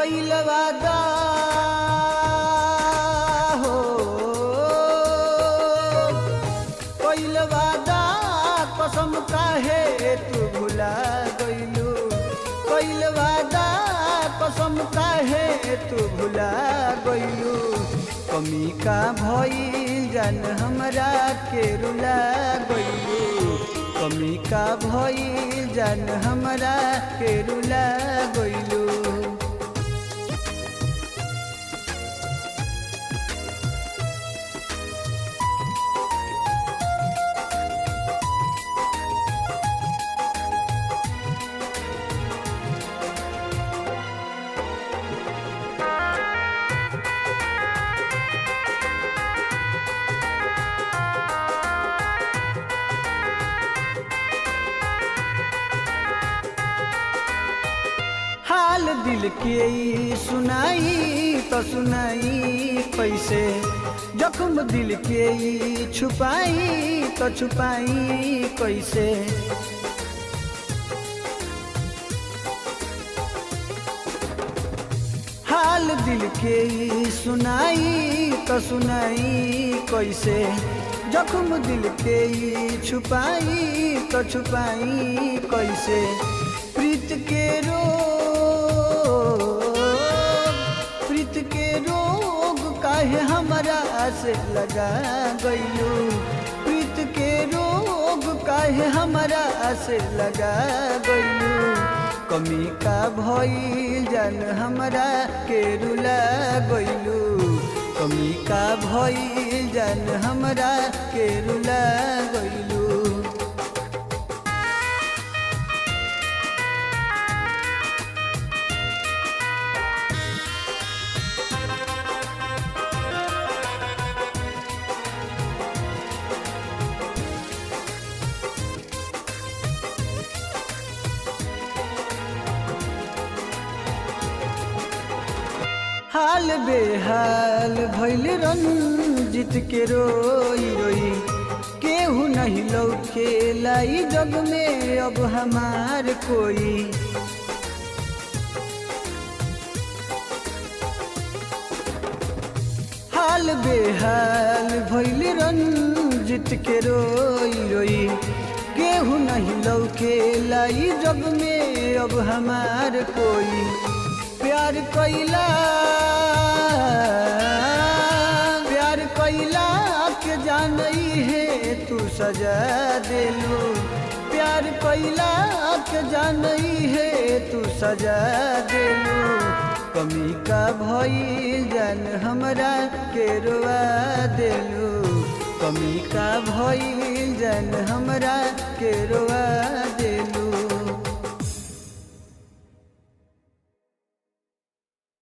कइल वादा हो कइल वादा कसम काहे तू भुला गइलू कइल वादा कसम काहे तू भुला गइलू कमी का भइल जान हमरा के रुला गइलू कमी का भइल जान हमरा के रुला गइलू हाल दिल के सुनाई तो सुनाई कैसे जख्म दिल के छुपाई तो छुपाई कैसे हाल दिल के सुनाई तो सुनाई कैसे जख्म दिल के छुपाई तो छुपाई कैसे प्रीत के रोग काहे हमरा से लगा गइलू प्रीत के रोग काहे हमरा से लगा गइलू कमी का भइल जान हमरा के रुला गइलू कमी का भइल जान हमरा के रुला गइलू हाल बेहाल भइल रंजित के रोई रोई केहू नहीं लौके लाई जग में अब हमार कोई हाल बेहाल भइल रंजित के रोई रोई केहू नहीं लौके लाई जग में अब हमार कोई प्यार कैला के जानई है तू सजा देलू प्यार कैला के जानई है तू सजा देलू कमी का भइल जान हमरा के रोवा देलू कमी का भइल जान हमरा के रोवा देलू